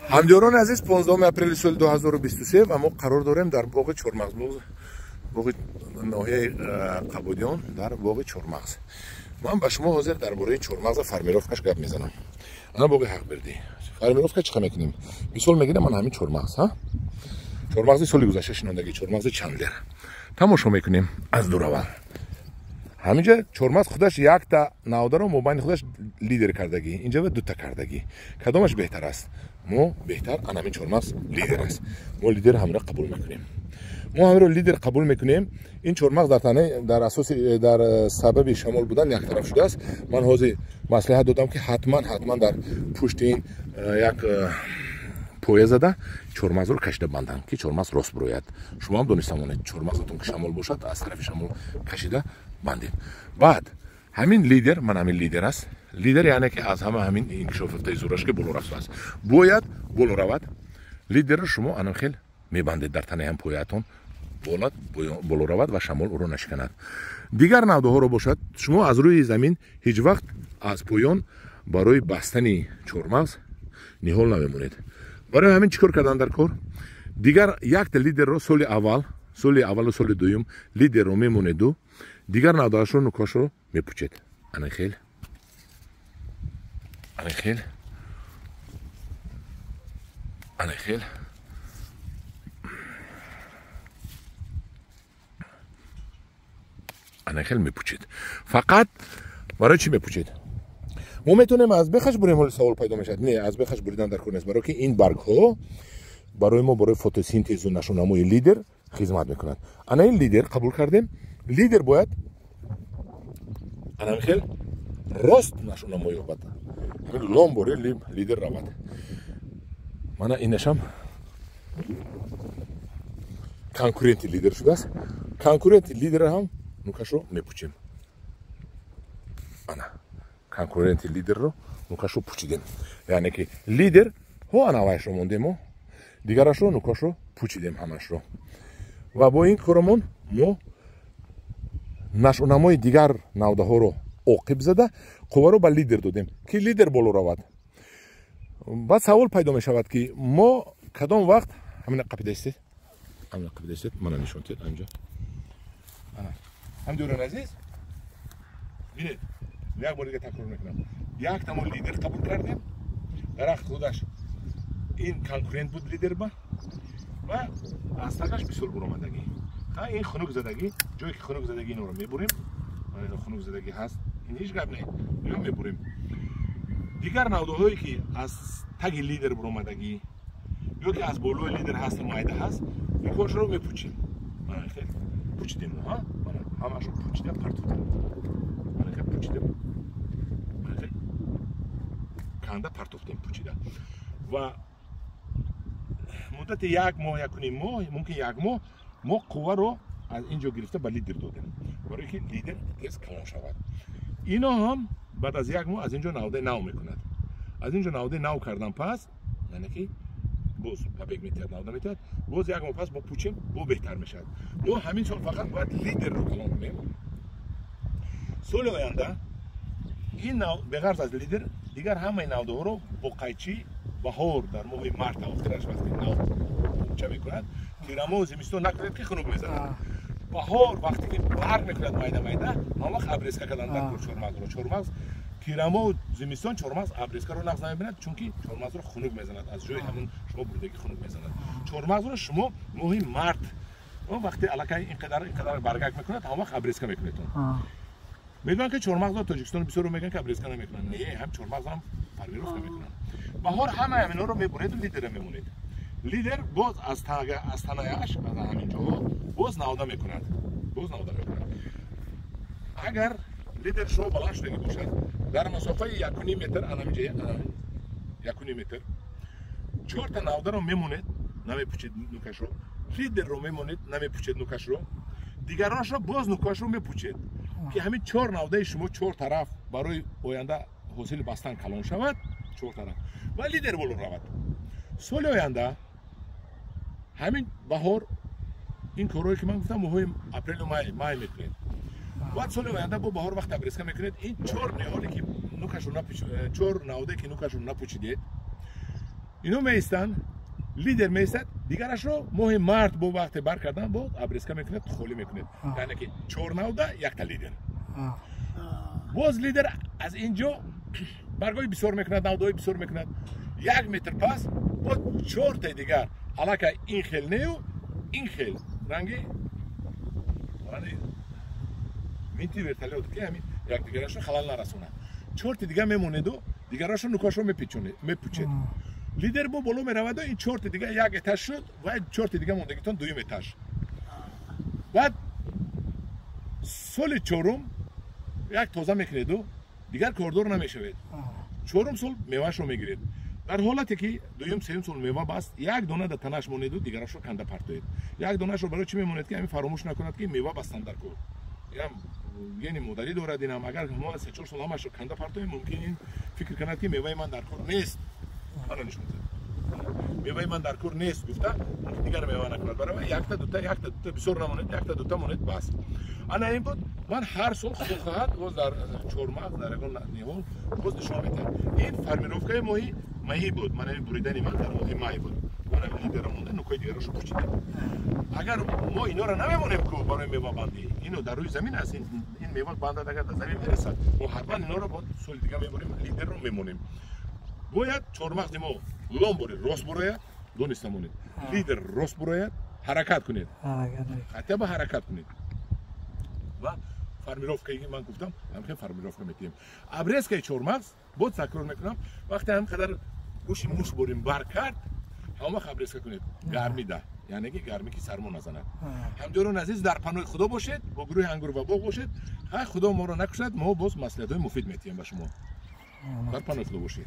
ҳамҷорон азиз 15 апрели соли 2023 ва мо қарор дорем дар боғи Чормағз, боғи ноҳияи Қабудиён, дар боғи Чормағз. Ман ба шумо ҳозир дар бораи Чормағз фармировкаш гап мезанам. Ана боғи Ҳақбердӣ. Фармировка чӣ мекунем? Мисол мегирам ман ҳамин Чормағз, Чормағзи соли гузашта шинондагӣ, Чормағзи Чандлер. Тамошо мекунем аз дуравал. ҳаминҷа Чормағз худаш якта навдаро мобайни худаш лидер кардагӣ, инҷа ва дута кардагӣ. Кадомаш беҳтар аст? Мо беҳтар анамин Чормағз лидер аст. Мо лидер ҳамиро қабул мекунем. Мо ҳамиро лидер қабул мекунем. Ин Чормағз дар асоси дар сабаби шамол будан яктараф шудааст. Ман ҳозир маслиҳат додам ки ҳатман дар пушти ин як поя зада Чормағзро кашида банданд ки Чормағз рост бирояд. Шумо ҳам дониста монед, Чормағзатон ки шамол бошад, аз тарафи шамол кашида бандед. Баъд ҳамин лидер, ман ҳамин лидер аст. Лидер яъне ки аз ҳама ҳамин инкишофёфтаи зурашки боло рафтааст. Бояд боло равад. Лидерро шумо анохел мебандед дар танаи ҳам пояатон. Болад боло равад ва шамол ӯро нашиканад. Дигар навдаҳоро бошад, шумо аз рӯи замин ҳеҷ вақт аз поён барои бастани Чормағз ниҳол намемонед. Барои ҳамин чӣ кор кардан дар кор? Дигар якта лидерро соли аввалу соли дуюм лидерро мемонеду дигар навдаҳашро нукашро мепӯчед. Анахел мепӯчед. Фақат барои чӣ мепӯчед? мо метонем аз бехаш бурем, ҳоли савол пайдо мешавад. Не, аз бехаш буридан дар кор нест, барои ки ин баргҳо барои мо барои фотосинтезу нашонамои лидер хизмат мекунад. Ана ин лидер қабул кардем. Лидер бояд анамихел рост нашонамои ёбад. Ҳамин лом боре лидер равад. Мана инашам конкуренти лидер шудааст. Конкуренти лидерро ҳам нукашро мепӯчем. Ана конкуренти лидерро нукашро пӯчидем. Яъне ки лидер ҳо анавайашро мондемо, дигарашро нукашро пӯчидем ҳамашро. Ва бо ин корамон мо нашонамои дигар навдаҳоро оқиб зада қувваро ба лидер додем ки лидер боло равад. Баъд савол пайдо мешавад ки мо кадом вақт ҳамина қапида истед, мана нишонтед анҷа. ҳамҷорон азиз, бинед, як бор дига такрор мекунам. Якта мо лидер қабул кардем. Дарахт худаш ин конкурент буд лидер ба ва аз тагаш мисол буромадагӣ. Ин хунук задагӣ, ҷое ки хунук задагӣ инро мебурем. Мана хунук задагӣ ҳаст. Ин ҳеҷ гап не. Ё мебурем. Дигар навдаҳое ки аз таги лидер буромадагӣ ё ки аз болои лидер ҳасту майда ҳаст, инҳошро мепӯчем. Мана хел пӯчидем, мана ҳамашро пӯчидем, партудем. Мана хел пӯчидем. Мана хел канда партофтем пӯчида. Ва муддати як моҳ, якуним моҳ, мумкин як моҳ мо қувваро аз ин ҷо гирифта ба лидер додем, барое ки лидер тез калон шавад. Ино ҳам баъд аз як моҳ аз ин ҷо навдаи нав мекунад. Аз ин ҷо навдаи нав кардан пас, яъне ки боз пабек метиҳад, навда метиҳад, боз як моҳ пас бо пӯчем, бо беҳтар мешавад. Мо ҳамин сол фақат бояд лидерро калон кунем. соли оянда ин нав беғарз аз лидер дигар ҳамаи навдаҳоро бо қайчи баҳор дар моҳи март авохираш вақти нав пӯча мекунад, тирамоҳу зимистон накунед ки хунук мезанад. Баҳор вақте ки барг мекунад майда ҳама вақт абрезка кардан дар кор Чормағзро. Чормағз тирамоҳу зимистон Чормағз абрезкаро нағз намебинад, чунки Чормағзро хунук мезанад, аз ҷои ҳамон шумо бурдагӣ хунук мезанад. Чормағзро шумо моҳи март вақте аллакай инқадар баргак мекунад, ҳама вақт абрезка мекунед. Медонанд ки Чормағзро Тоҷикистон бисёро мегӯянд ки абрезка намекунанд. Не, ҳам Чормағз ҳам фармировка мекунанд. Баҳор ҳамаи ҳаминҳоро мебуреду лидерро мемонед. Лидер боз аз танаяш, аз ҳамин ҷоҳо боз навда мекунад. Агар лидер шумо баланд шудагӣ бошад, дар масофаи 1.5 метр, анамиҷа 1.5 метр, 4 та навдаро мемонед, намепӯчед нукашро. Лидерро мемонед, намепӯчед нукашро. Дигаронашро боз нукашро мепӯчед ки ҳамин 4 навдаи шумо 4 тараф барои оянда ҳосили бастан калон шавад, 4 тараф. Ва лидер боло равад. соли оянда ҳамин баҳор ин корҳое ки ман гуфтам моҳои апрелу май мекунед. Баъд соли оянда бо баҳор вақт абрезка мекунед, ин 4 ниҳоле ки нукашро 4 навдае ки нукашро напӯчидед, اینو میستن لیدر میستد دیگرش رو ماه مرد با وقت بر کردن با ابرسکا میکنه خالی میکنه یعنی که 4 یک تا لیدر باز لیدر از اینجا برگای بسیار میکند نودای بسیار میکند 1 متر پس با 4 تا دیگر علاکه این خیل نیو این خیل رنگی minti vertale od که همین یک دیگرش رو خلال نرسونه 4 تا دیگه میمونه دو دیگرش رو نوکاش رو میپیچه لیدر با بالا میرود و این 4 تا دیگه یک اتش شد و 4 تا دیگه موندگیتون دویم اتش بعد سال 4 یک تازه میکنه دو دیگر کوردور نمیشود 4 سال میوهش رو میگیرید در حالتی که دویم سوم سال میوه بست یک دونه در تنش مونید و دیگرش رو کنده پرتوید یک دونهش رو برای چی میموند که همین فراموش نکند که میوه بستن در کور یعنی مدلی دارد اینم اگر ما 3-4 سال همش رو کنده پرتوید ممکن این فکر کند که میوه من در کور نیست حالا نشون میوه من در کور نیست گفته دیگر میوه نکند برای یک تا دو تا بسیار نموند یک تا دو تا مونید بس انا این بود من هر سال خواهد باز در چورماق در اون نیول باز نشون میدم این فرمیروفکای ماهی بود من این بریدن من در ماهی بود من لیدر مونده نوکای دیگرش رو پوشیدم اگر ما اینا رو نمیمونیم که برای میوه بندی اینو در روی زمین است این میوه بنده اگر در زمین میرسد ما حتما اینا رو با سال دیگه میبریم لیدر رو میمونیم باید چورماق ما لام برید راست براید دونستمونید لیدر راست براید حرکت کنید حتی با حرکت کنید و فرمیروفکایی که من گفتم همین فرمیروفکا میتیم ابرسکای چورماق بود تکرار میکنم وقتی هم قدر گوشی موش بریم بر کرد همه ابرسکا کنید گرمی ده یعنی که گرمی که سرما نزند همجوران عزیز در پناه خدا باشید با گروه انگور و باغ باشید خدا ما رو نکشد ما باز مصلحت‌های مفید میتیم به شما در پناه خدا باشید